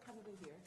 Canada here.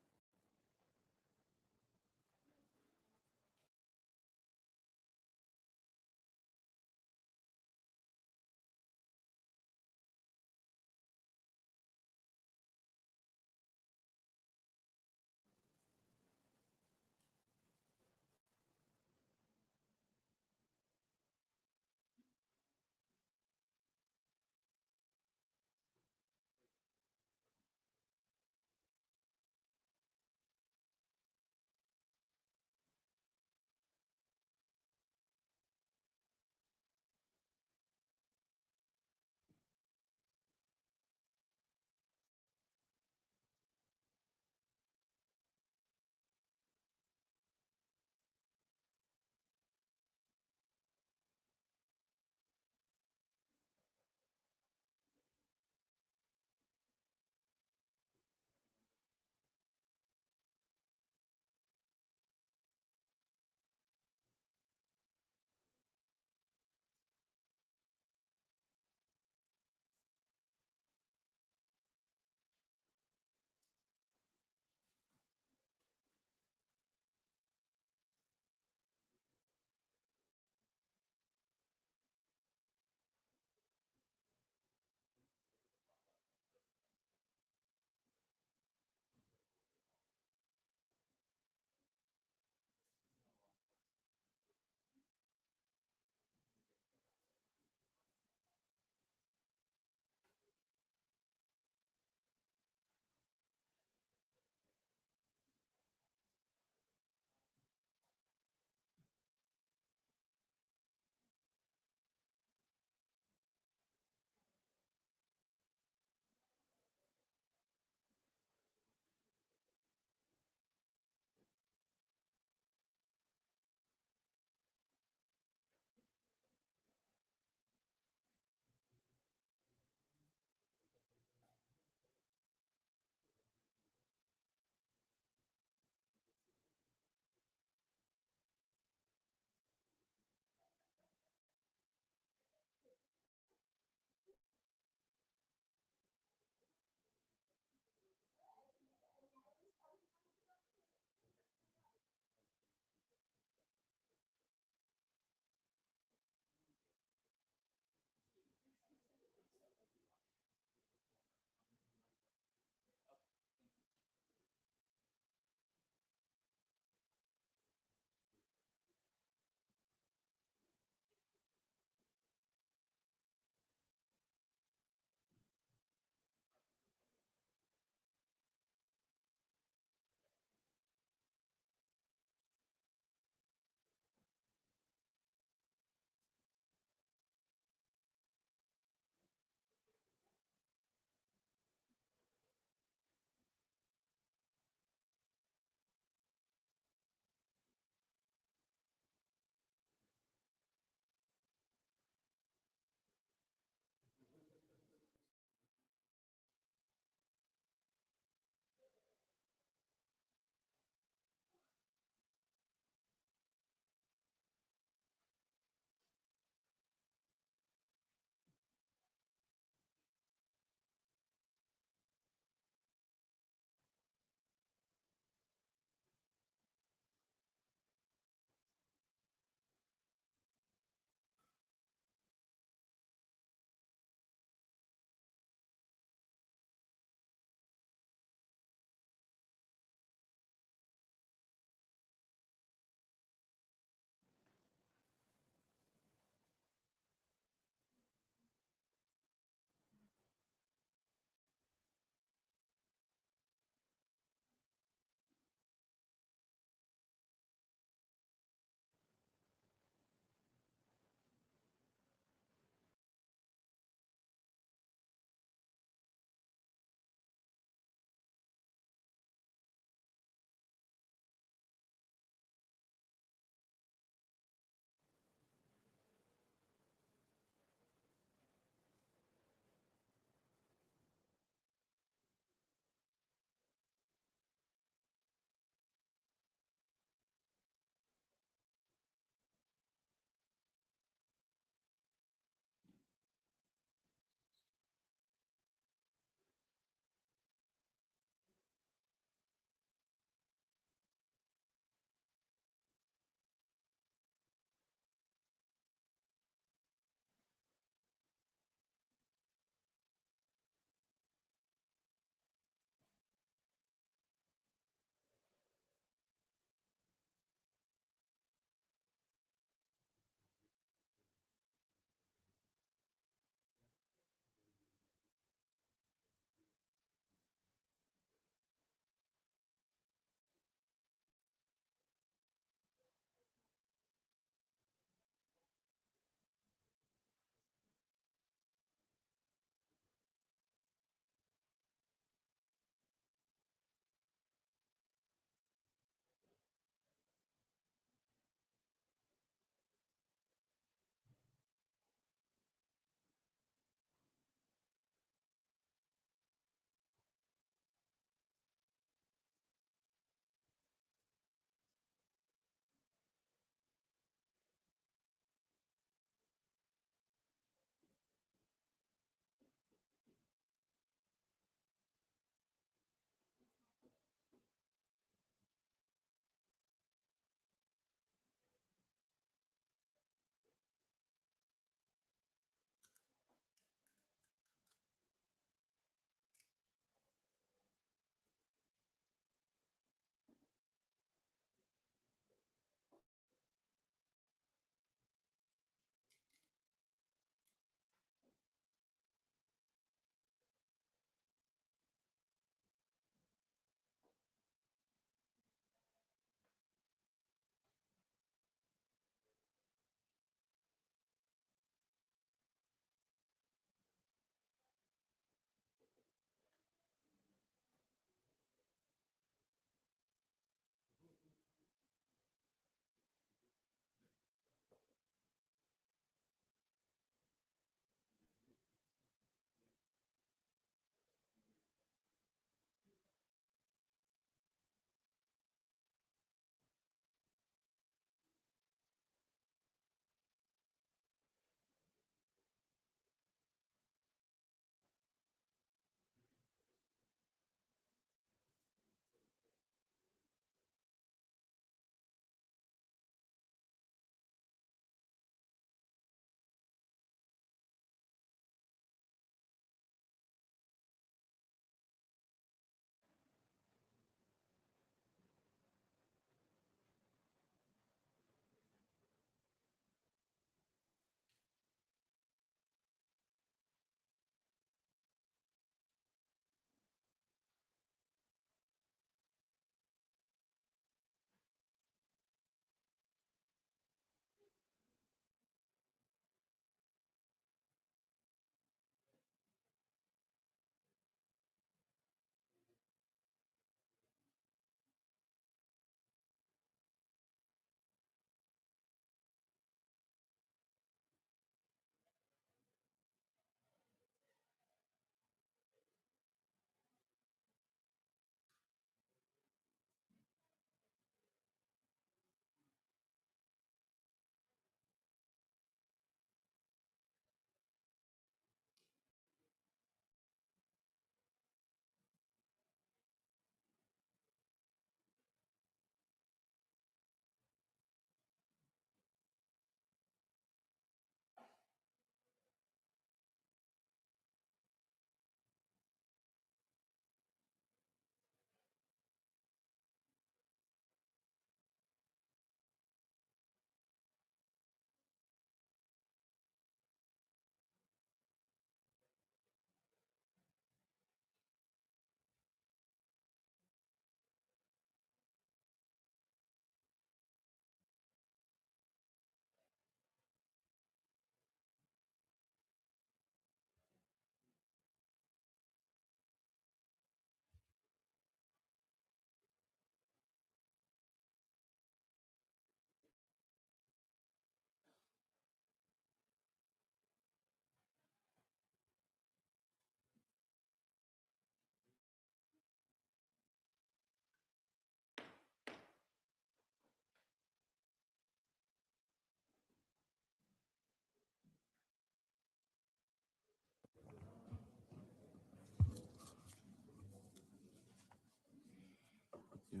Yeah.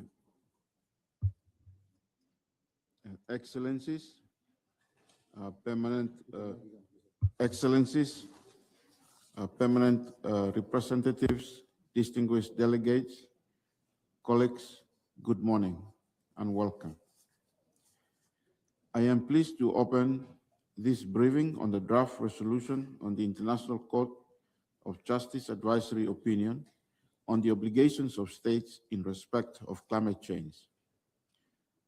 Excellencies, permanent excellencies, permanent representatives, distinguished delegates, colleagues, good morning and welcome. I am pleased to open this briefing on the draft resolution on the International Court of Justice Advisory Opinion on the obligations of states in respect of climate change.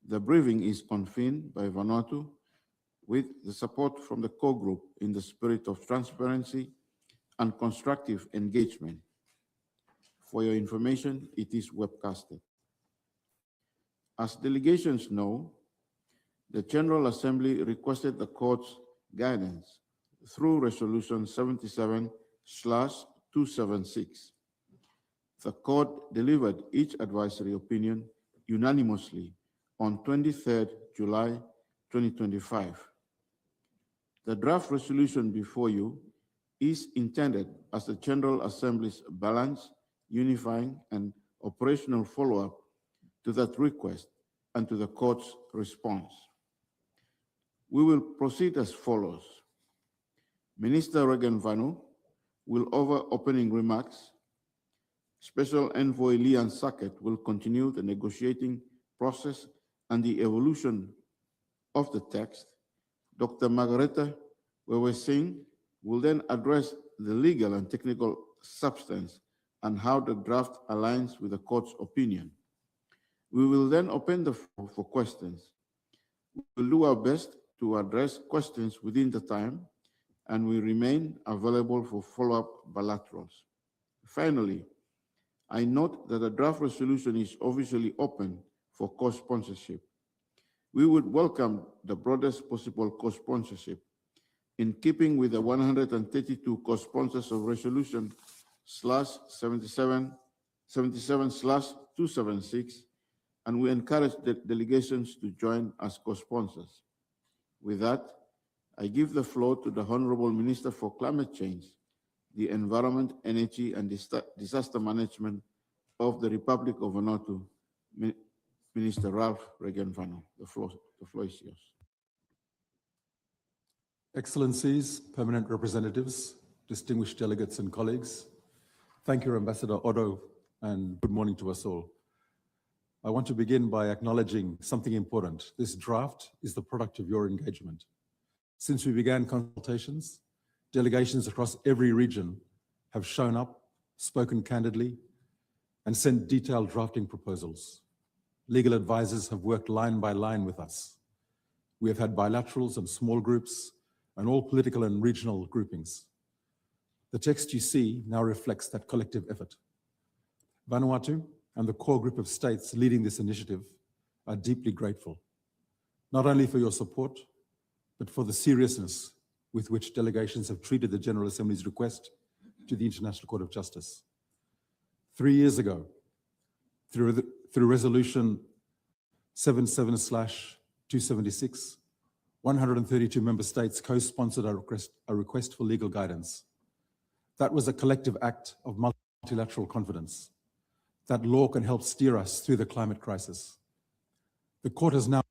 The briefing is convened by Vanuatu with the support from the core group in the spirit of transparency and constructive engagement. For your information, it is webcasted. As delegations know, the General Assembly requested the Court's guidance through Resolution 77/276. The Court delivered each advisory opinion unanimously on 23rd July 2025. The draft resolution before you is intended as the General Assembly's balanced, unifying, and operational follow-up to that request and to the Court's response. We will proceed as follows. Minister Regan Vanu will offer opening remarks. Special Envoy Lian Sackett will continue the negotiating process and the evolution of the text. Dr. Margareta Wewe Singh will then address the legal and technical substance and how the draft aligns with the Court's opinion. We will then open the floor for questions. We will do our best to address questions within the time, and we remain available for follow-up bilaterals. Finally, I note that the draft resolution is officially open for co-sponsorship. We would welcome the broadest possible co-sponsorship in keeping with the 132 co-sponsors of Resolution 77/276, and we encourage the delegations to join as co-sponsors. With that, I give the floor to the Honorable Minister for Climate Change, the Environment, Energy and Disaster Management of the Republic of Vanuatu, Minister Ralph Regan Vanu. The floor is yours. Excellencies, permanent representatives, distinguished delegates and colleagues, thank you, Ambassador Otto, and good morning to us all. I want to begin by acknowledging something important. This draft is the product of your engagement. Since we began consultations, delegations across every region have shown up, spoken candidly, and sent detailed drafting proposals. Legal advisors have worked line by line with us. We have had bilaterals and small groups and all political and regional groupings. The text you see now reflects that collective effort. Vanuatu and the core group of states leading this initiative are deeply grateful, not only for your support, but for the seriousness with which delegations have treated the General Assembly's request to the International Court of Justice. 3 years ago, through Resolution 77/276, 132 member states co-sponsored a request for legal guidance. That was a collective act of multilateral confidence. That law can help steer us through the climate crisis. The Court has now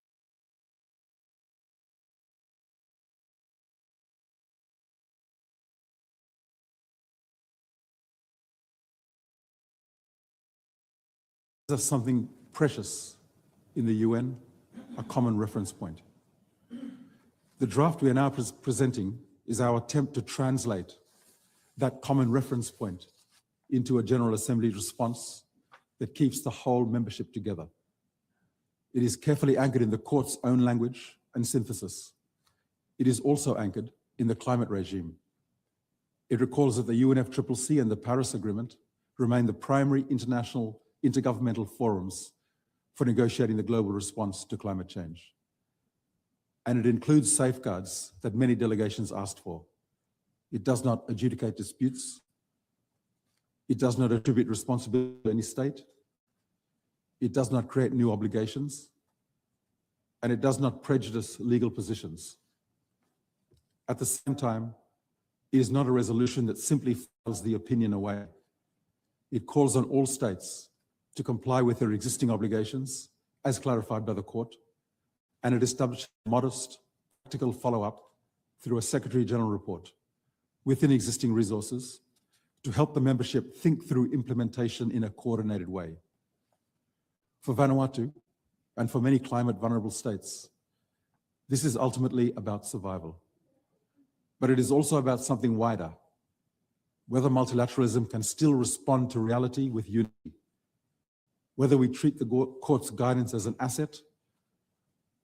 something precious in the UN, a common reference point. The draft we are now presenting is our attempt to translate that common reference point into a General Assembly response that keeps the whole membership together. It is carefully anchored in the Court's own language and synthesis. It is also anchored in the climate regime. It recalls that the UNFCCC and the Paris Agreement remain the primary international intergovernmental forums for negotiating the global response to climate change. And it includes safeguards that many delegations asked for. It does not adjudicate disputes. It does not attribute responsibility to any state. It does not create new obligations. And it does not prejudice legal positions. At the same time, it is not a resolution that simply files the opinion away. It calls on all states to comply with their existing obligations, as clarified by the court, and it established modest, practical follow-up through a Secretary General report within existing resources to help the membership think through implementation in a coordinated way. For Vanuatu, and for many climate vulnerable states, this is ultimately about survival. But it is also about something wider, whether multilateralism can still respond to reality with unity, whether we treat the court's guidance as an asset,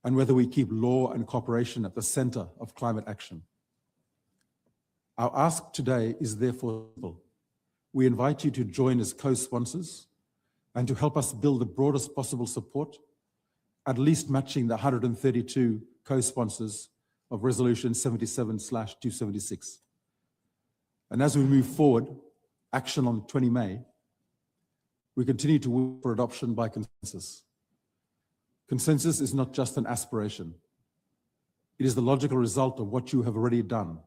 and whether we keep law and cooperation at the center of climate action. Our ask today is therefore simple. We invite you to join as co-sponsors and to help us build the broadest possible support, at least matching the 132 co-sponsors of Resolution 77/276. And as we move forward, action on 20 May, we continue to work for adoption by consensus. Consensus is not just an aspiration. It is the logical result of what you have already done.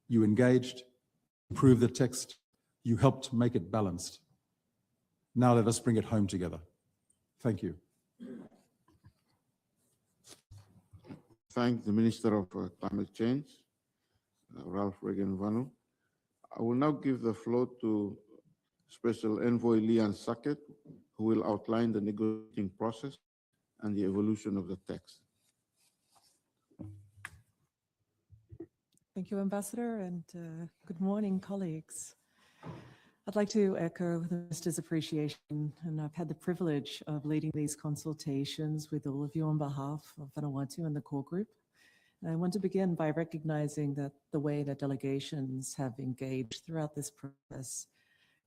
You engaged, improved the text, you helped make it balanced. Now let us bring it home together. Thank you. Thank the Minister of Climate Change, Ralph Regan Vanu. I will now give the floor to Special Envoy Lian Saket, who will outline the negotiating process and the evolution of the text. Thank you, Ambassador, and good morning, colleagues. I'd like to echo the Minister's appreciation, and I've had the privilege of leading these consultations with all of you on behalf of Vanuatu and the core group. And I want to begin by recognizing that the way that delegations have engaged throughout this process,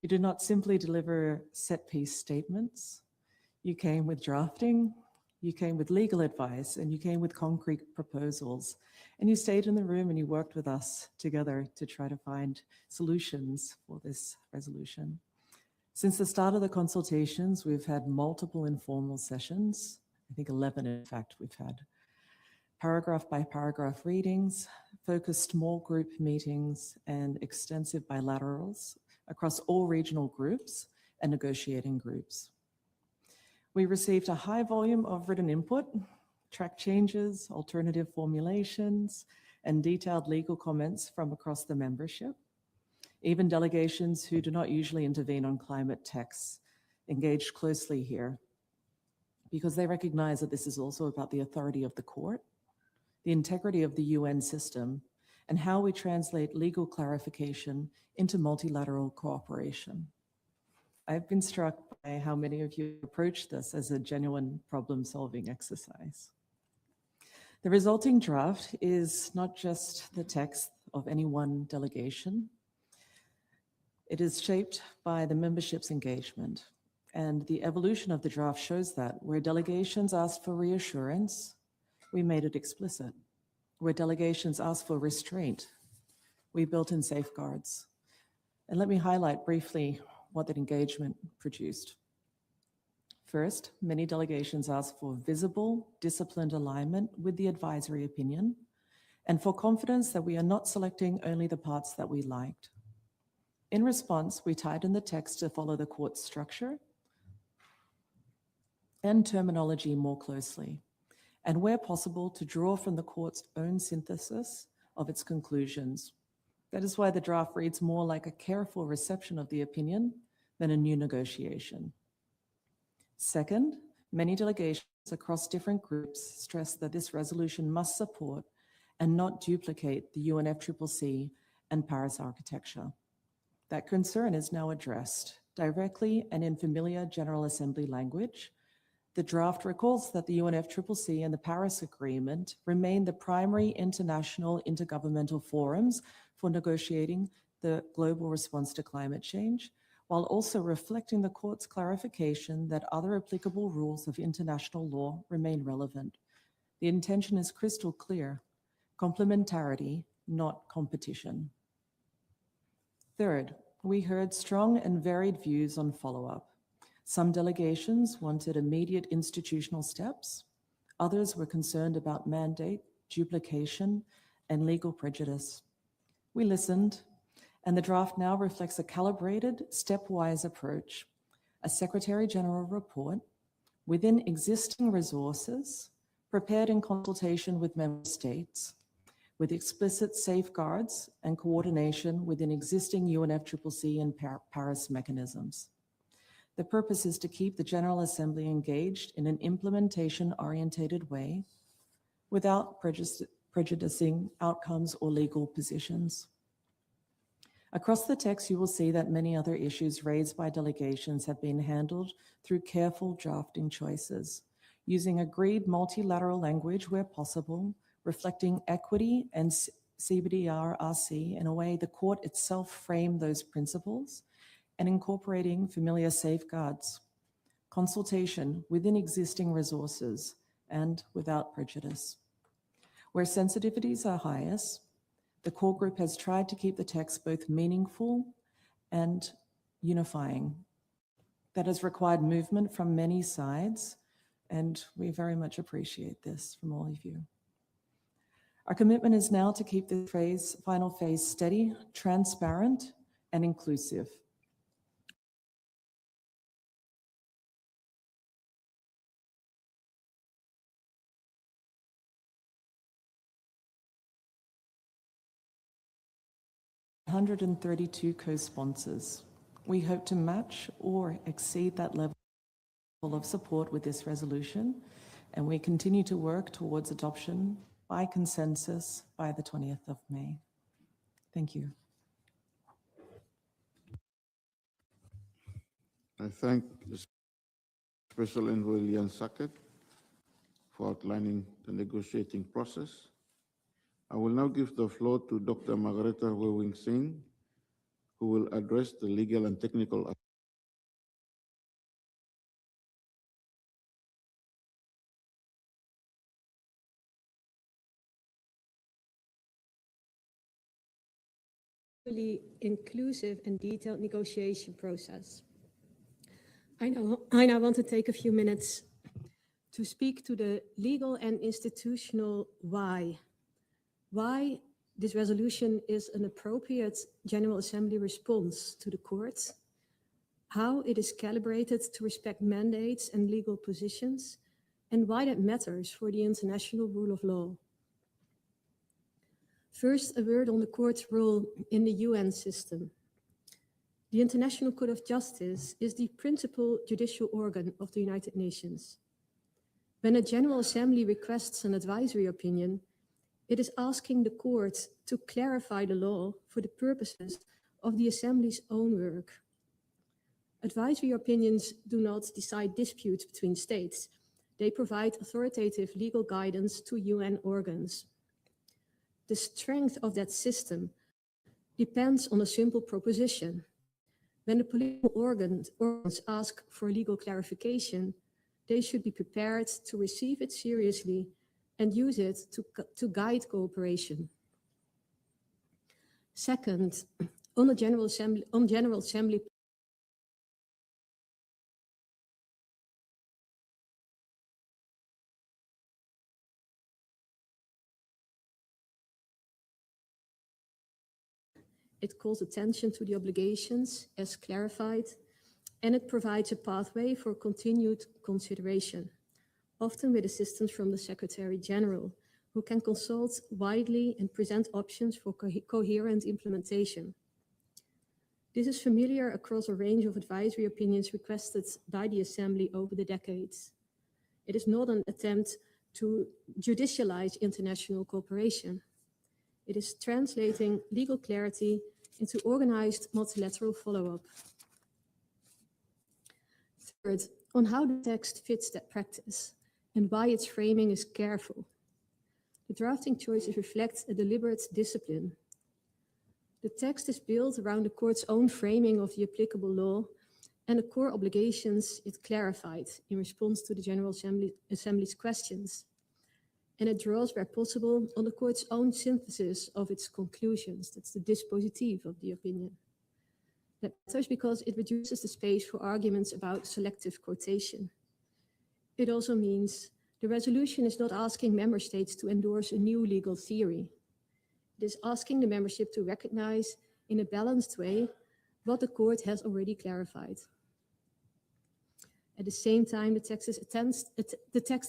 you did not simply deliver set-piece statements. You came with drafting, you came with legal advice, and you came with concrete proposals. And you stayed in the room and you worked with us together to try to find solutions for this resolution. Since the start of the consultations, we've had multiple informal sessions. I think 11, in fact, we've had paragraph by paragraph readings, focused small group meetings, and extensive bilaterals across all regional groups and negotiating groups. We received a high volume of written input, track changes, alternative formulations, and detailed legal comments from across the membership. Even delegations who do not usually intervene on climate texts engaged closely here because they recognize that this is also about the authority of the court, the integrity of the UN system, and how we translate legal clarification into multilateral cooperation. I've been struck by how many of you approach this as a genuine problem-solving exercise. The resulting draft is not just the text of any one delegation. It is shaped by the membership's engagement, and the evolution of the draft shows that where delegations asked for reassurance, we made it explicit. Where delegations asked for restraint, we built in safeguards. And let me highlight briefly what that engagement produced. First, many delegations asked for visible, disciplined alignment with the advisory opinion and for confidence that we are not selecting only the parts that we liked. In response, we tightened the text to follow the court's structure and terminology more closely, and where possible, to draw from the court's own synthesis of its conclusions. That is why the draft reads more like a careful reception of the opinion than a new negotiation. Second, many delegations across different groups stressed that this resolution must support and not duplicate the UNFCCC and Paris architecture. That concern is now addressed directly and in familiar General Assembly language. The draft recalls that the UNFCCC and the Paris Agreement remain the primary international intergovernmental forums for negotiating the global response to climate change, while also reflecting the court's clarification that other applicable rules of international law remain relevant. The intention is crystal clear: complementarity, not competition. Third, we heard strong and varied views on follow-up. Some delegations wanted immediate institutional steps. Others were concerned about mandate, duplication, and legal prejudice. We listened, and the draft now reflects a calibrated, stepwise approach, a Secretary General report within existing resources, prepared in consultation with member states, with explicit safeguards and coordination within existing UNFCCC and Paris mechanisms. The purpose is to keep the General Assembly engaged in an implementation-orientated way without prejudicing outcomes or legal positions. Across the text, you will see that many other issues raised by delegations have been handled through careful drafting choices, using agreed multilateral language where possible, reflecting equity and CBDRRC in a way the court itself framed those principles, and incorporating familiar safeguards, consultation within existing resources, and without prejudice. Where sensitivities are highest, the core group has tried to keep the text both meaningful and unifying. That has required movement from many sides, and we very much appreciate this from all of you. Our commitment is now to keep the final phase steady, transparent, and inclusive. (132) co-sponsors. We hope to match or exceed that level of support with this resolution, and we continue to work towards adoption by consensus by the 20th of May. Thank you. I thank the Special Envoy Lian Saket for outlining the negotiating process. I will now give the floor to Dr. Margareta Wewing Singh, who will address the legal and technical inclusive and detailed negotiation process. I now want to take a few minutes to speak to the legal and institutional why this resolution is an appropriate General Assembly response to the court, how it is calibrated to respect mandates and legal positions, and why that matters for the international rule of law. First, a word on the court's role in the UN system. The International Court of Justice is the principal judicial organ of the United Nations. When a General Assembly requests an advisory opinion, it is asking the court to clarify the law for the purposes of the Assembly's own work. Advisory opinions do not decide disputes between states. They provide authoritative legal guidance to UN organs. The strength of that system depends on a simple proposition. When the political organs ask for legal clarification, they should be prepared to receive it seriously and use it to guide cooperation. Second, on General Assembly it calls attention to the obligations as clarified, and it provides a pathway for continued consideration, often with assistance from the Secretary General, who can consult widely and present options for coherent implementation. This is familiar across a range of advisory opinions requested by the Assembly over the decades. It is not an attempt to judicialize international cooperation. It is translating legal clarity into organized multilateral follow-up. Third, on how the text fits that practice and why its framing is careful. The drafting choices reflect a deliberate discipline. The text is built around the court's own framing of the applicable law and the core obligations it clarified in response to the General Assembly's questions. And it draws where possible on the court's own synthesis of its conclusions. That's the dispositif of the opinion. That matters because it reduces the space for arguments about selective quotation. It also means the resolution is not asking member states to endorse a new legal theory. It is asking the membership to recognize in a balanced way what the court has already clarified. At the same time, the text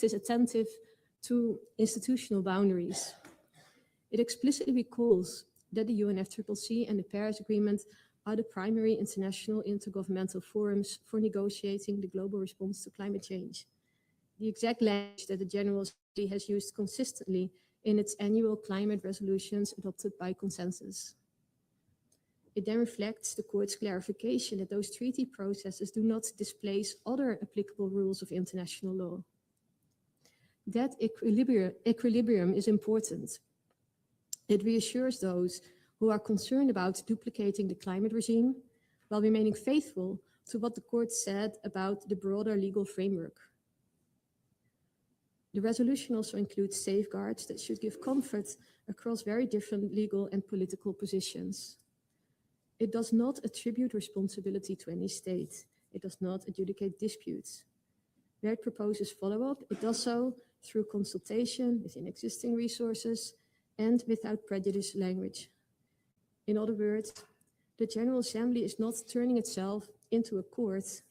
is attentive to institutional boundaries. It explicitly recalls that the UNFCCC and the Paris Agreement are the primary international intergovernmental forums for negotiating the global response to climate change. The exact language that the General Assembly has used consistently in its annual climate resolutions adopted by consensus. It then reflects the Court's clarification that those treaty processes do not displace other applicable rules of international law. That equilibrium is important. It reassures those who are concerned about duplicating the climate regime while remaining faithful to what the Court said about the broader legal framework. The resolution also includes safeguards that should give comfort across very different legal and political positions. It does not attribute responsibility to any state. It does not adjudicate disputes. Where it proposes follow-up, it does so through consultation within existing resources and without prejudice language. In other words, the General Assembly is not turning itself into a court.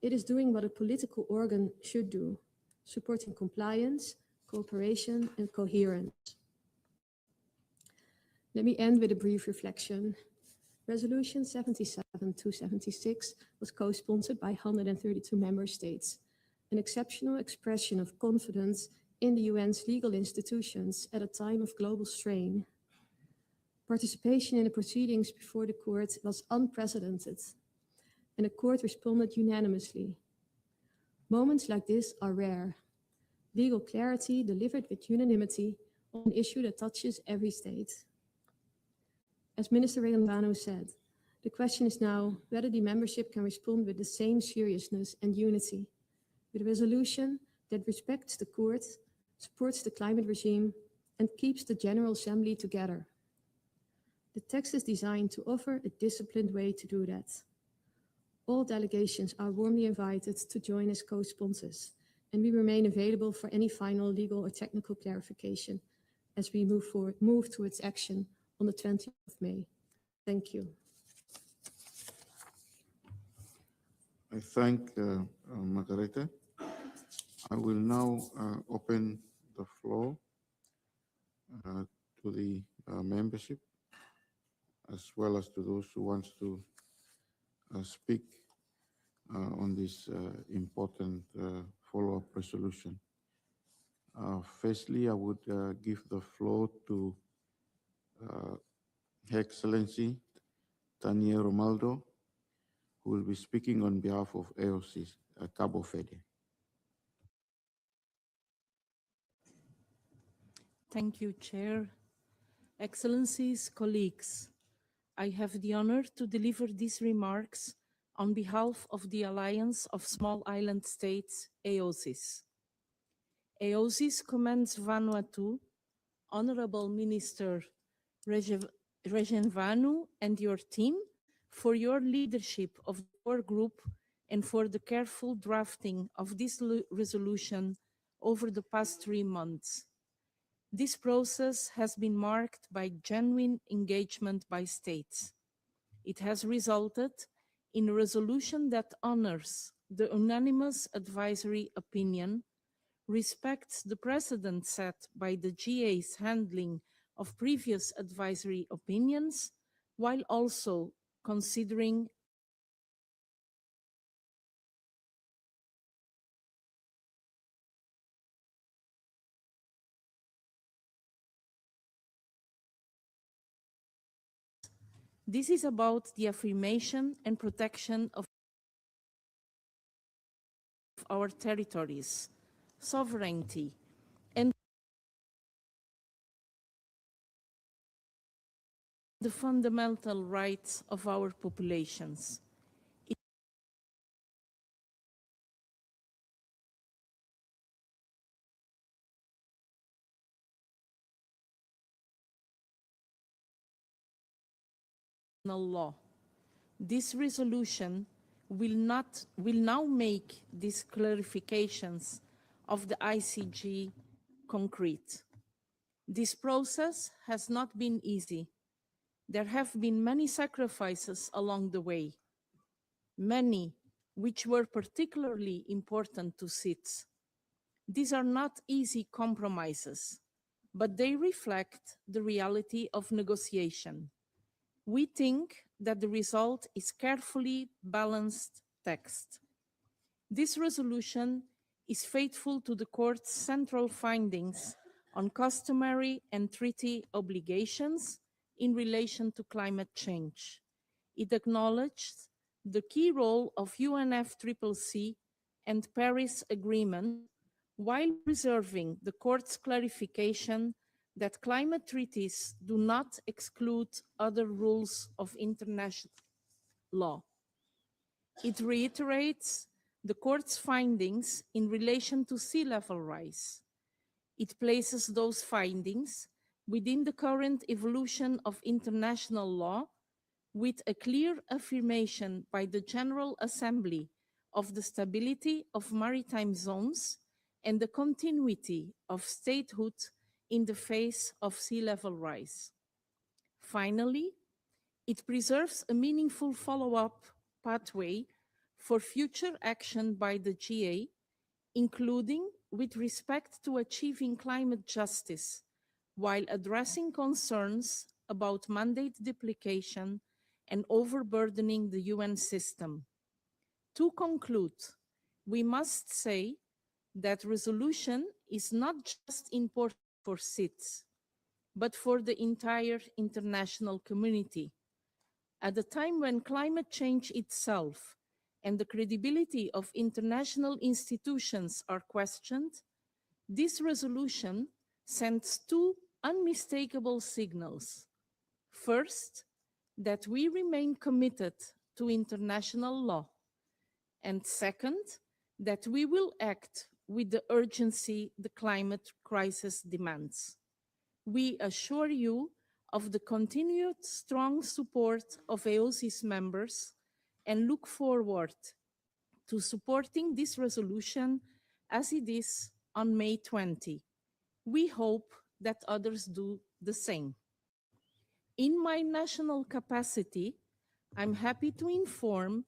It is doing what a political organ should do, supporting compliance, cooperation, and coherence. Let me end with a brief reflection. Resolution 77-276 was co-sponsored by 132 member states, an exceptional expression of confidence in the UN's legal institutions at a time of global strain. Participation in the proceedings before the Court was unprecedented, and the Court responded unanimously. Moments like this are rare. Legal clarity delivered with unanimity on an issue that touches every state. As Minister Regenvanu said, the question is now whether the membership can respond with the same seriousness and unity, with a resolution that respects the Court, supports the climate regime, and keeps the General Assembly together. The text is designed to offer a disciplined way to do that. All delegations are warmly invited to join as co-sponsors, and we remain available for any final legal or technical clarification as we move towards action on the 20th of May. Thank you. I thank Margarethe. I will now open the floor to the membership, as well as to those who want to speak on this important follow-up resolution. Firstly, I would give the floor to Her Excellency Tania Romaldo, who will be speaking on behalf of AOC Cabo Verde. Thank you, Chair. Excellencies, colleagues, I have the honor to deliver these remarks on behalf of the Alliance of Small Island States, AOSIS. AOSIS commends Vanuatu, Honorable Minister Regenvanu and your team for your leadership of the core group and for the careful drafting of this resolution over the past 3 months. This process has been marked by genuine engagement by states. It has resulted in a resolution that honors the unanimous advisory opinion, respects the precedent set by the GA's handling of previous advisory opinions, while also considering this is about the affirmation and protection of our territories, sovereignty, and the fundamental rights of our populations. Law. This resolution will now make these clarifications of the ICJ concrete. This process has not been easy. There have been many sacrifices along the way. Many which were particularly important to SIDS. These are not easy compromises, but they reflect the reality of negotiation. We think that the result is carefully balanced text. This resolution is faithful to the Court's central findings on customary and treaty obligations in relation to climate change. It acknowledges the key role of UNFCCC and Paris Agreement while preserving the Court's clarification that climate treaties do not exclude other rules of international law. It reiterates the Court's findings in relation to sea level rise. It places those findings within the current evolution of international law with a clear affirmation by the General Assembly of the stability of maritime zones and the continuity of statehood in the face of sea level rise. Finally, it preserves a meaningful follow-up pathway for future action by the GA, including with respect to achieving climate justice, while addressing concerns about mandate duplication and overburdening the UN system. To conclude, we must say that resolution is not just important for SIDS, but for the entire international community. At a time when climate change itself and the credibility of international institutions are questioned, this resolution sends two unmistakable signals. First, that we remain committed to international law. And second, that we will act with the urgency the climate crisis demands. We assure you of the continued strong support of AOC's members and look forward to supporting this resolution as it is on May 20. We hope that others do the same. In my national capacity, I'm happy to inform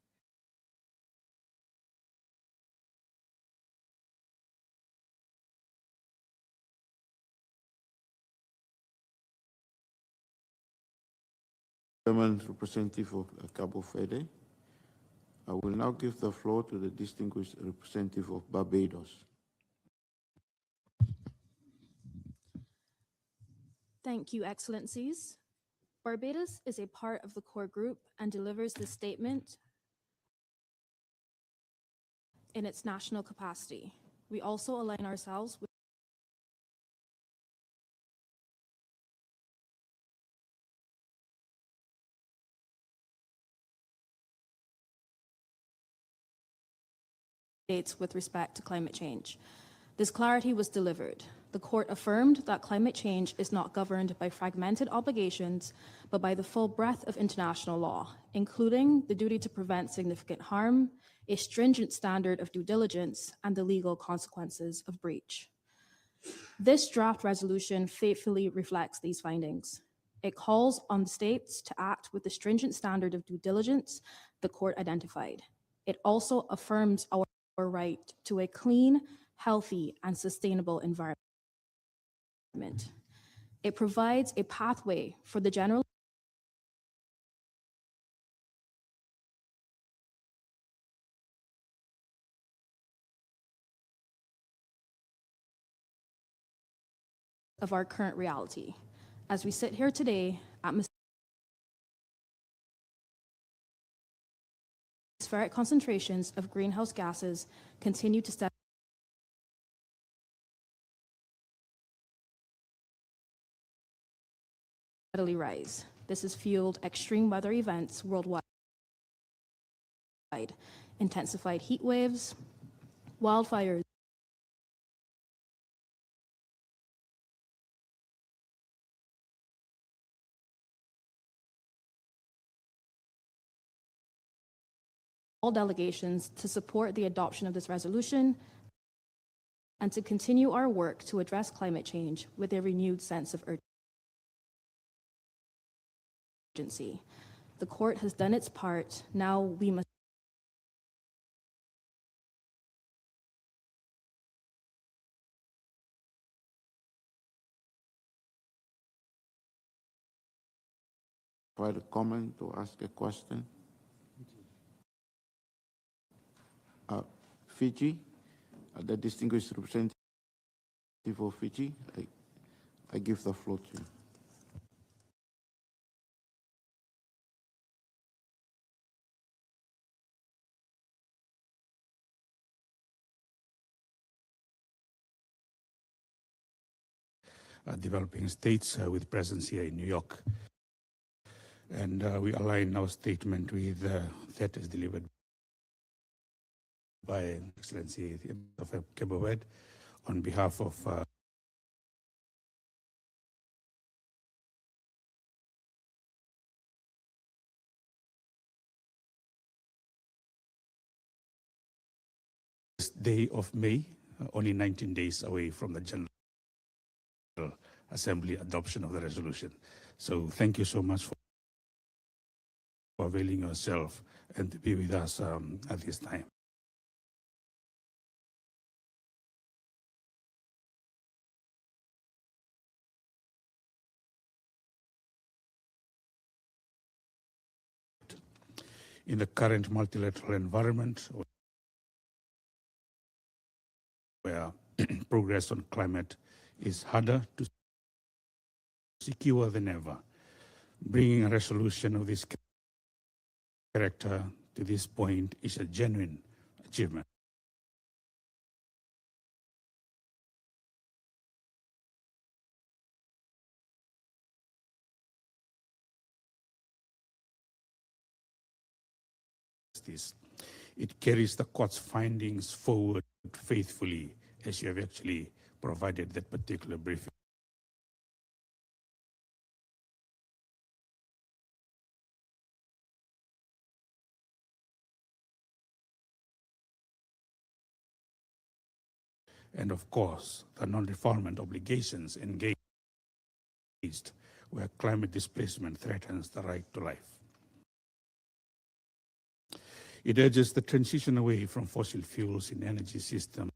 Chairman Representative of Cabo Verde. I will now give the floor to the distinguished representative of Barbados. Thank you, Excellencies. Barbados is a part of the core group and delivers this statement in its national capacity. We also align ourselves with states with respect to climate change. This clarity was delivered. The court affirmed that climate change is not governed by fragmented obligations, but by the full breadth of international law, including the duty to prevent significant harm, a stringent standard of due diligence, and the legal consequences of breach. This draft resolution faithfully reflects these findings. It calls on the states to act with the stringent standard of due diligence the court identified. It also affirms our right to a clean, healthy, and sustainable environment. It provides a pathway for the general of our current reality. As we sit here today, atmospheric concentrations of greenhouse gases continue to steadily rise. This has fueled extreme weather events worldwide, intensified heat waves, wildfires, all delegations to support the adoption of this resolution and to continue our work to address climate change with a renewed sense of urgency. The court has done its part. Now we must provide a comment or ask a question? Fiji, the distinguished representative of Fiji, I give the floor to you. Developing states with presence here in New York. And we align our statement with that is delivered by Excellency of Cabo Verde on behalf of this day of May, only 19 days away from the General Assembly adoption of the resolution. So thank you so much for availing yourself and to be with us at this time. In the current multilateral environment, where progress on climate is harder to secure than ever, bringing a resolution of this character to this point is a genuine achievement. It carries the court's findings forward faithfully, as you have actually provided that particular briefing. And of course, the non-refoulement obligations engaged where climate displacement threatens the right to life. It urges the transition away from fossil fuels in energy systems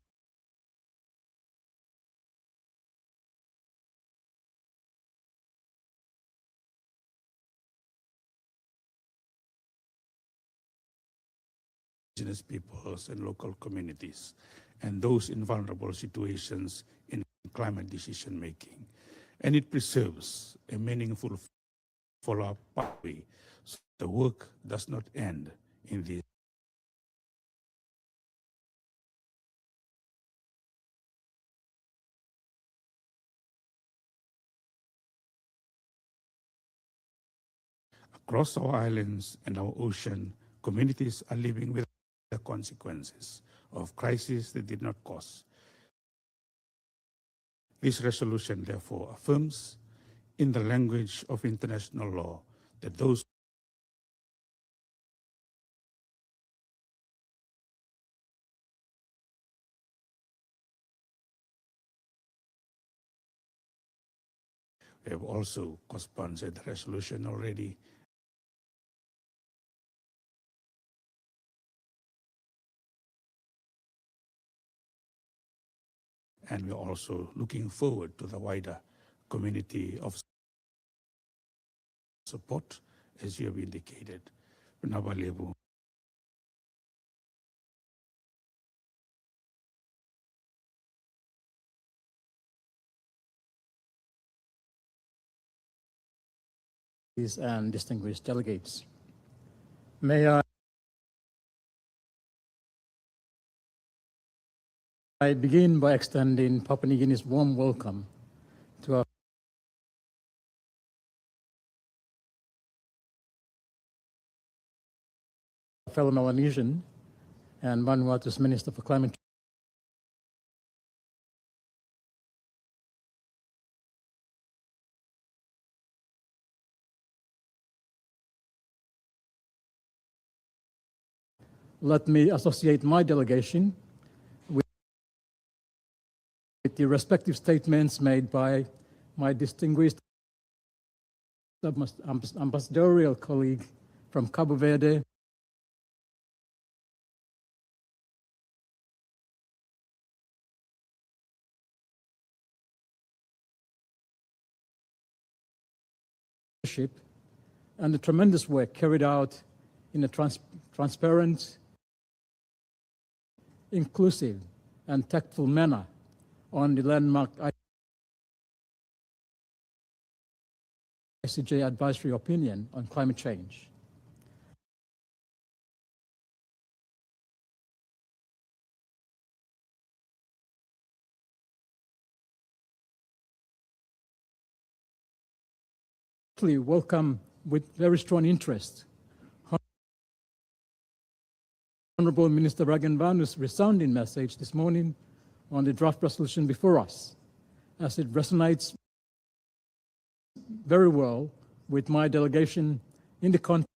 indigenous peoples and local communities, and those in vulnerable situations in climate decision making. And it preserves a meaningful follow-up pathway so the work does not end in this. Across our islands and our ocean, communities are living with the consequences of crises they did not cause. This resolution, therefore, affirms in the language of international law that those we have also co-sponsored the resolution already. And we're also looking forward to the wider community of support, as you have indicated. Nabalebo. And distinguished delegates. May I begin by extending Papua New Guinea's warm welcome to our fellow Melanesian and Vanuatu's Minister for Climate Change. Let me associate my delegation with the respective statements made by my distinguished ambassadorial colleague from Cabo Verde, and the tremendous work carried out in a transparent, inclusive, and tactful manner on the landmark ICJ advisory opinion on climate change. Welcome with very strong interest Honorable Minister Raganvanu's resounding message this morning on the draft resolution before us, as it resonates very well with my delegation in the context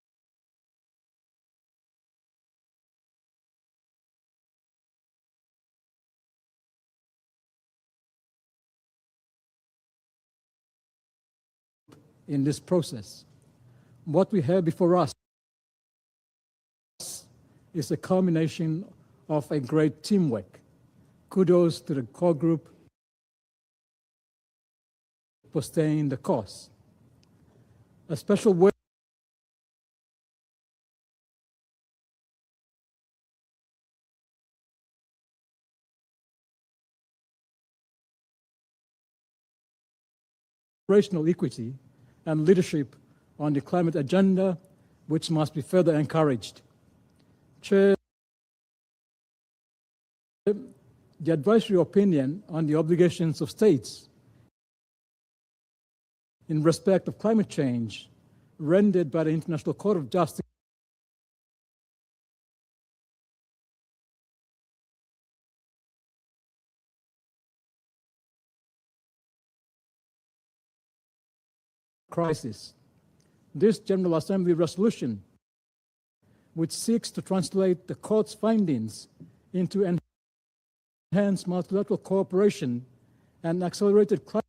in this process. What we have before us is a culmination of a great teamwork. Kudos to the core group for staying the course. A special word operational equity and leadership on the climate agenda, which must be further encouraged. Chair, the advisory opinion on the obligations of states in respect of climate change rendered by the International Court of Justice crisis. This General Assembly resolution, which seeks to translate the court's findings into enhanced multilateral cooperation and accelerated climate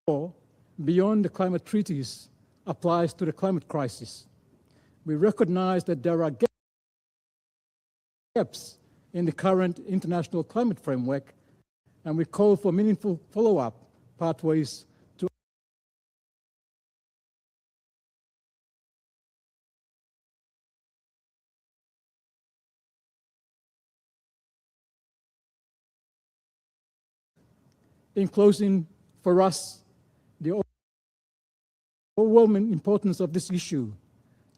law beyond the climate treaties applies to the climate crisis. We recognize that there are gaps in the current international climate framework, and we call for meaningful follow-up pathways to in closing, for us, the overwhelming importance of this issue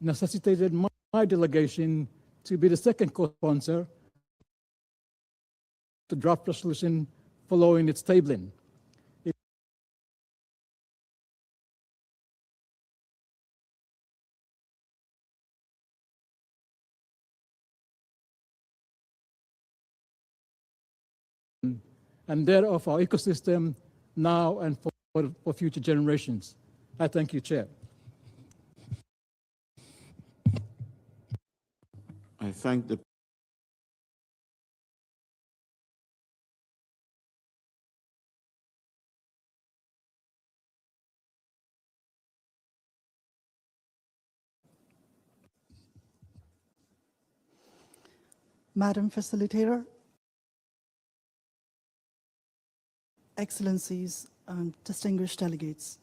necessitated my delegation to be the second co-sponsor the draft resolution following its tabling. And that of our ecosystem now and for future generations. I thank you, Chair. I thank the Madam Facilitator, Excellencies, distinguished delegates.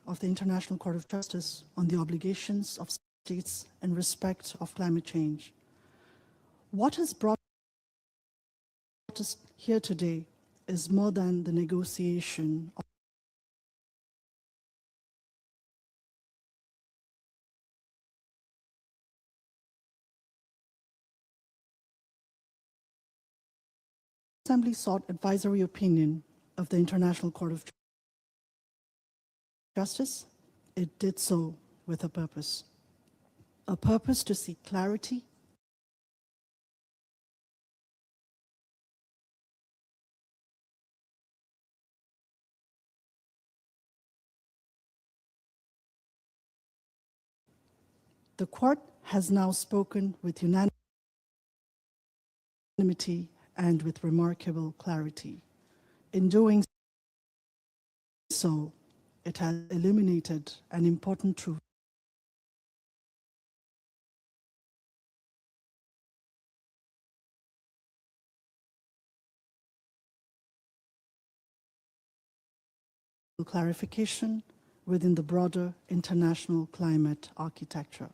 Of the International Court of Justice on the obligations of states in respect of climate change. What has brought us here today is more than the negotiation of Assembly sought advisory opinion of the International Court of Justice. It did so with a purpose to seek clarity The court has now spoken with unanimity and with remarkable clarity. In doing so, it has illuminated an important truth. Clarification within the broader international climate architecture.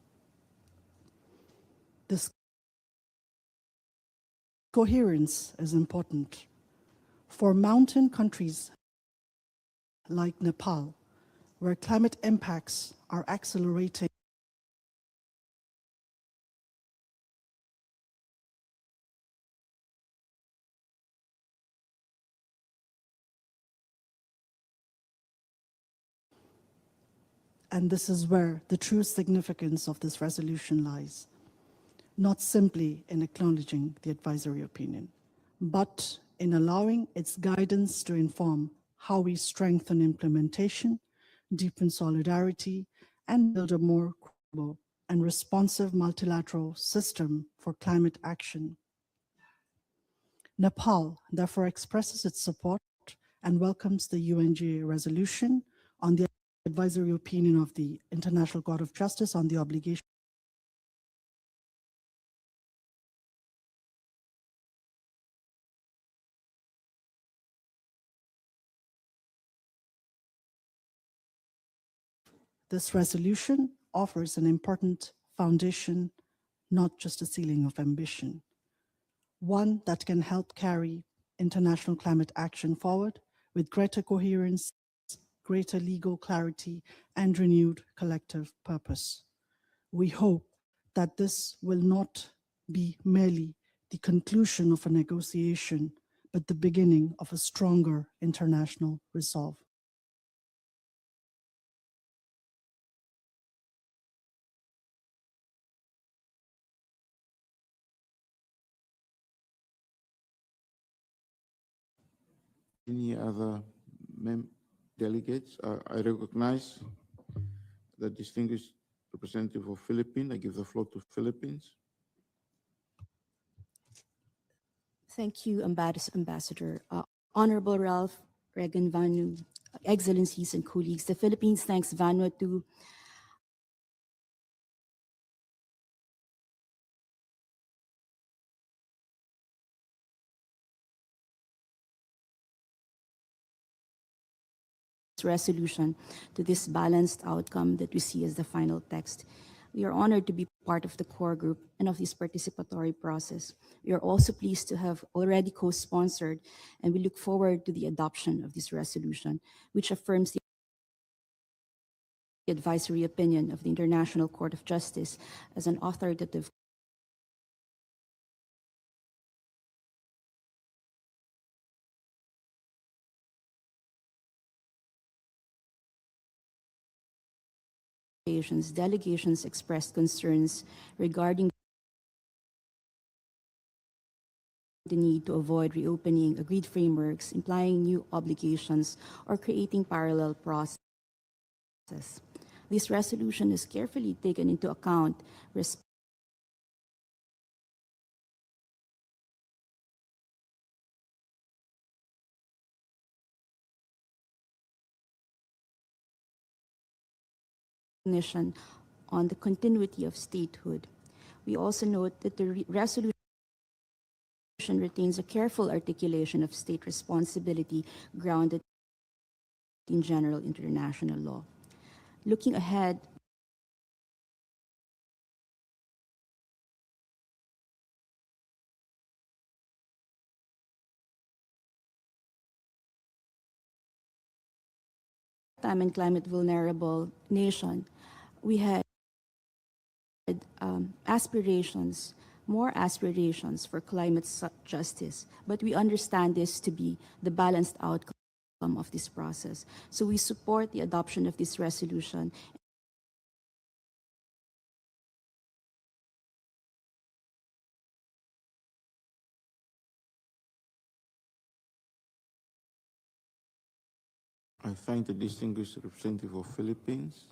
This coherence is important. For mountain countries like Nepal, where climate impacts are accelerating, and this is where the true significance of this resolution lies, not simply in acknowledging the advisory opinion, but in allowing its guidance to inform how we strengthen implementation, deepen solidarity, and build a more credible and responsive multilateral system for climate action. Nepal therefore expresses its support and welcomes the UNGA resolution on the advisory opinion of the International Court of Justice on the obligation This resolution offers an important foundation, not just a ceiling of ambition, one that can help carry international climate action forward with greater coherence, greater legal clarity, and renewed collective purpose. We hope that this will not be merely the conclusion of a negotiation, but the beginning of a stronger international resolve. Any other delegates? I recognize the distinguished representative of Philippines. I give the floor to Philippines. Thank you, Ambassador. Honorable Ralph Regan Vanu, Excellencies and colleagues, the Philippines thanks Vanuatu resolution to this balanced outcome that we see as the final text. We are honored to be part of the core group and of this participatory process. We are also pleased to have already co-sponsored, and we look forward to the adoption of this resolution, which affirms the advisory opinion of the International Court of Justice as an authoritative delegations expressed concerns regarding the need to avoid reopening agreed frameworks, implying new obligations, or creating parallel processes. This resolution is carefully taken into account on the continuity of statehood. We also note that the resolution retains a careful articulation of state responsibility grounded in general international law. Looking ahead, time and climate vulnerable nation, we had aspirations, more aspirations for climate justice, but we understand this to be the balanced outcome of this process. So we support the adoption of this resolution. I thank the distinguished representative of Philippines.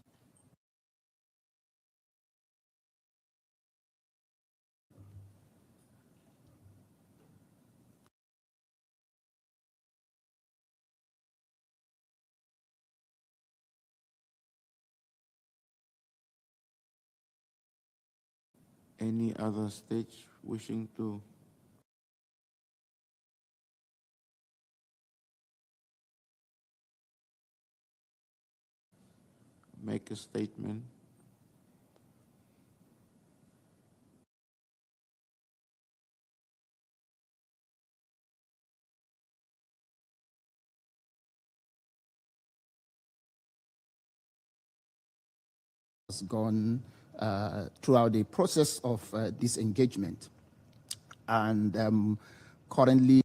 Any other states wishing to? Make a statement? Has gone throughout the process of this engagement. And currently,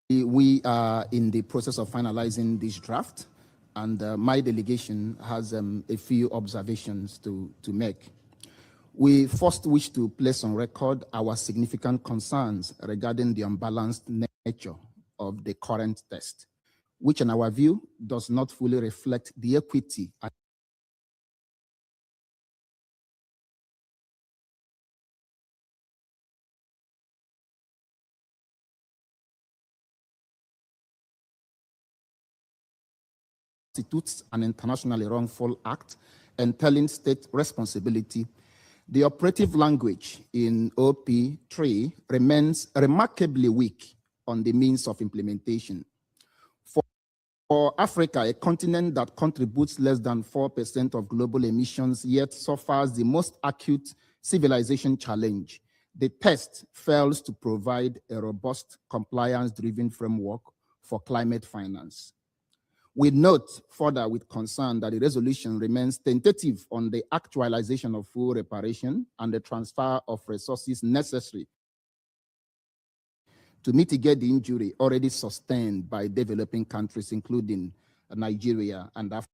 we are in the process of finalizing this draft, and my delegation has a few observations to make. We first wish to place on record our significant concerns regarding the unbalanced nature of the current text, which in our view does not fully reflect the equity constitutes an internationally wrongful act entailing state responsibility. The operative language in OP3 remains remarkably weak on the means of implementation. For Africa, a continent that contributes less than 4% of global emissions, yet suffers the most acute civilization challenge, the text fails to provide a robust compliance-driven framework for climate finance. We note further with concern that the resolution remains tentative on the actualization of full reparation and the transfer of resources necessary to mitigate the injury already sustained by developing countries, including Nigeria and Africa.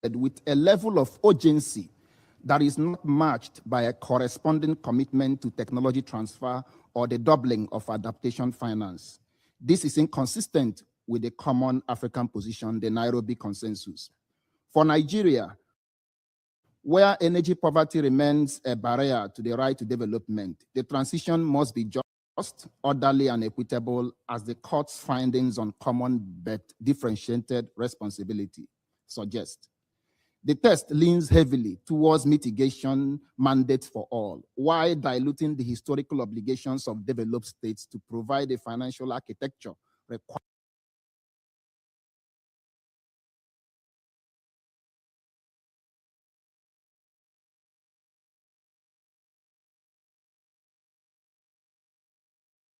With a level of urgency that is not matched by a corresponding commitment to technology transfer or the doubling of adaptation finance. This is inconsistent with the common African position, the Nairobi Consensus. For Nigeria, where energy poverty remains a barrier to the right to development, the transition must be just, orderly, and equitable, as the court's findings on common but differentiated responsibility suggest. The text leans heavily towards mitigation mandates for all, while diluting the historical obligations of developed states to provide a financial architecture required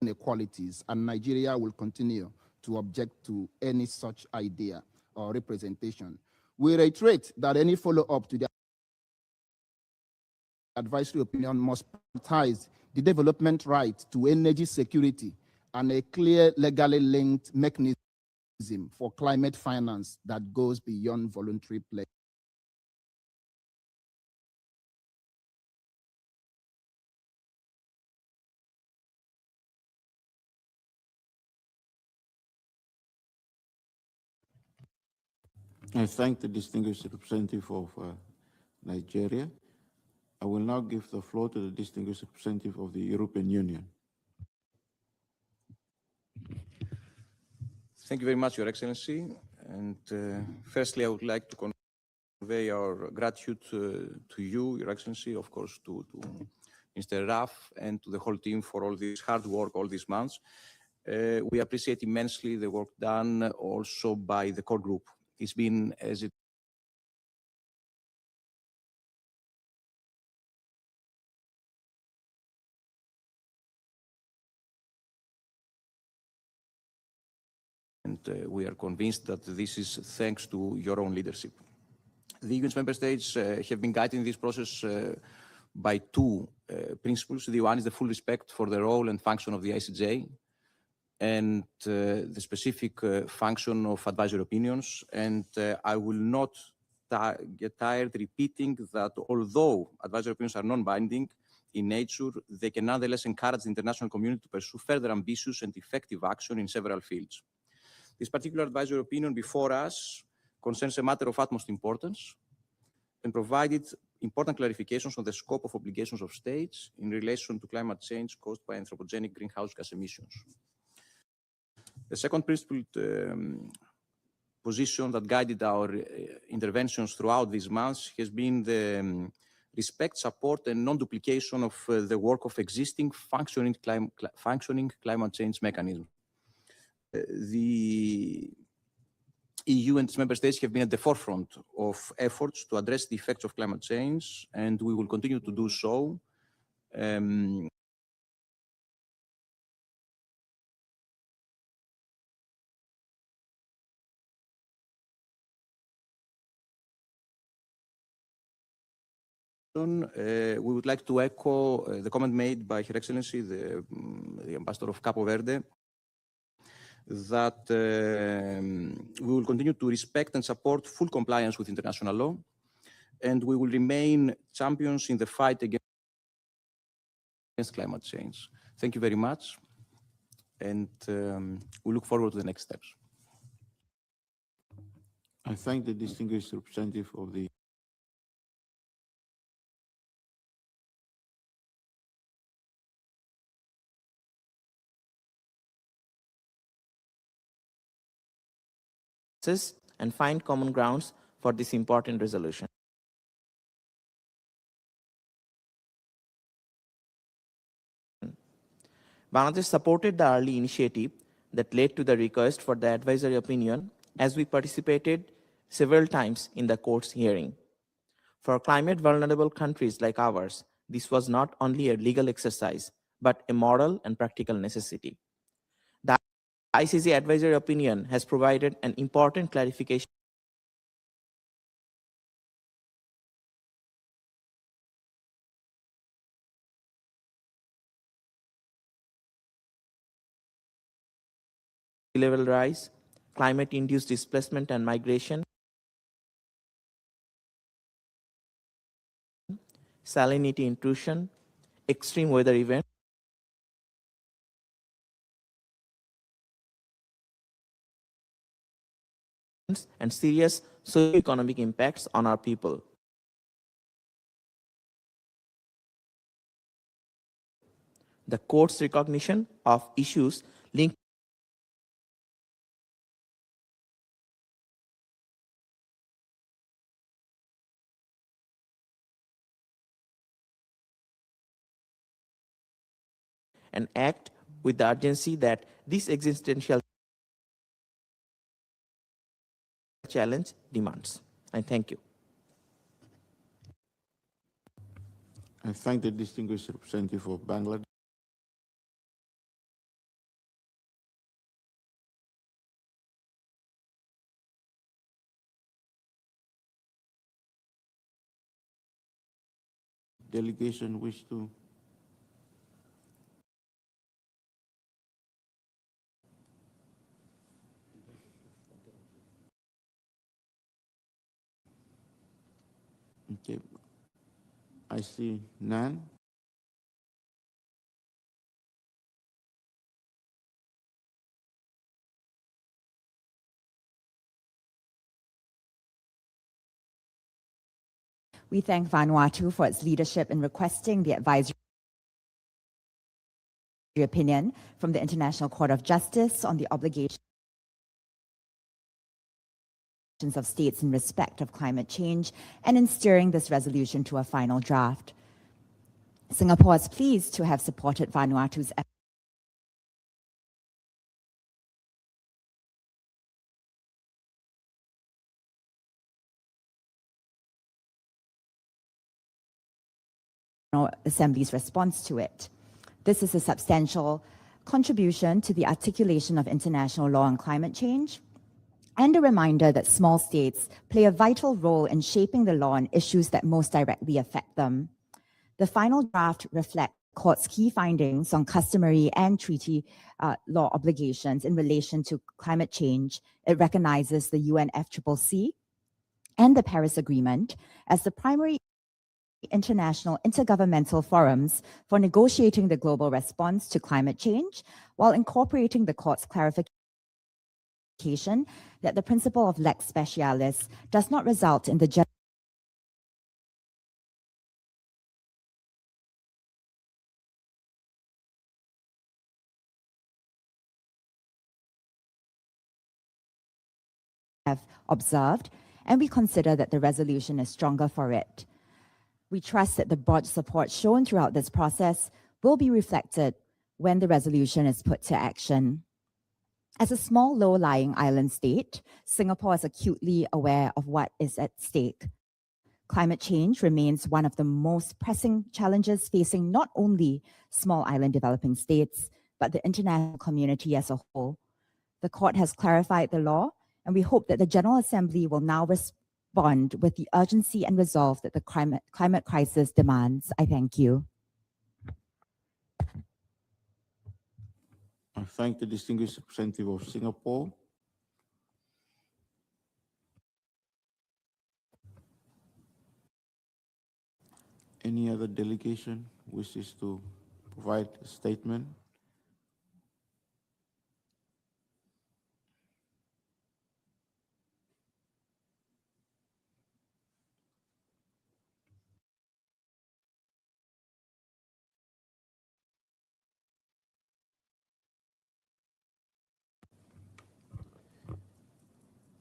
inequalities, and Nigeria will continue to object to any such idea or representation. We reiterate that any follow-up to the advisory opinion must prioritize the development right to energy security and a clear legally linked mechanism for climate finance that goes beyond voluntary pledge. I thank the distinguished representative of Nigeria. I will now give the floor to the distinguished representative of the European Union. Thank you very much, Your Excellency. And firstly, I would like to convey our gratitude to you, Your Excellency, of course, to Mr. Raff and to the whole team for all this hard work all these months. We appreciate immensely the work done also by the core group. It's been, as it and we are convinced that this is thanks to your own leadership. The UN's member states have been guiding this process by two principles. The one is the full respect for the role and function of the ICJ, and the specific function of advisory opinions. And I will not get tired repeating that although advisory opinions are non-binding in nature, they can nonetheless encourage the international community to pursue further ambitious and effective action in several fields. This particular advisory opinion before us concerns a matter of utmost importance and provided important clarifications on the scope of obligations of states in relation to climate change caused by anthropogenic greenhouse gas emissions. The second principled position that guided our interventions throughout these months has been the respect, support, and non-duplication of the work of existing functioning climate change mechanisms. The EU and its member states have been at the forefront of efforts to address the effects of climate change, and we will continue to do so. We would like to echo the comment made by Her Excellency, the Ambassador of Capo Verde, that we will continue to respect and support full compliance with international law, and we will remain champions in the fight against climate change. Thank you very much, and we look forward to the next steps. I thank the distinguished representative of the and find common grounds for this important resolution. Bangladesh supported the early initiative that led to the request for the advisory opinion, as we participated several times in the court's hearing. For climate vulnerable countries like ours, this was not only a legal exercise, but a moral and practical necessity. The ICJ advisory opinion has provided an important clarification sea level rise, climate-induced displacement and migration, salinity intrusion, extreme weather events, and serious socio-economic impacts on our people. The court's recognition of issues linked and act with the urgency that this existential challenge demands. I thank you. I thank the distinguished representative of Bangladesh. Delegation wish to okay. I see none. We thank Vanuatu for its leadership in requesting the advisory opinion from the International Court of Justice on the obligations of states in respect of climate change and in steering this resolution to a final draft. Singapore is pleased to have supported Vanuatu's Assembly's response to it. This is a substantial contribution to the articulation of international law on climate change and a reminder that small states play a vital role in shaping the law on issues that most directly affect them. The final draft reflects the court's key findings on customary and treaty law obligations in relation to climate change. It recognizes the UNFCCC and the Paris Agreement as the primary international intergovernmental forums for negotiating the global response to climate change, while incorporating the court's clarification that the principle of lex specialis does not result in the have observed, and we consider that the resolution is stronger for it. We trust that the broad support shown throughout this process will be reflected when the resolution is put to action. As a small, low-lying island state, Singapore is acutely aware of what is at stake. Climate change remains one of the most pressing challenges facing not only small island developing states, but the international community as a whole. The court has clarified the law, and we hope that the General Assembly will now respond with the urgency and resolve that the climate crisis demands. I thank you. I thank the distinguished representative of Singapore. Any other delegation wishes to provide a statement?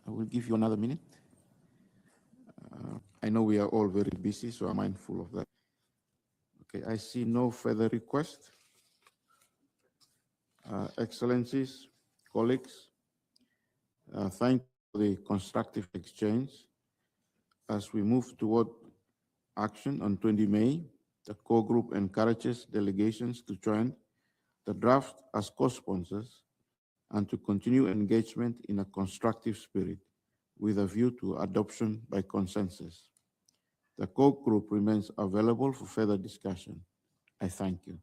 I will give you another minute. I know we are all very busy, so I'm mindful of that. Okay, I see no further request. Excellencies, colleagues, thank you for the constructive exchange. As we move toward action on 20 May, the core group encourages delegations to join the draft as co-sponsors and to continue engagement in a constructive spirit with a view to adoption by consensus. The core group remains available for further discussion. I thank you.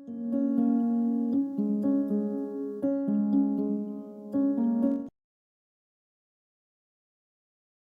you.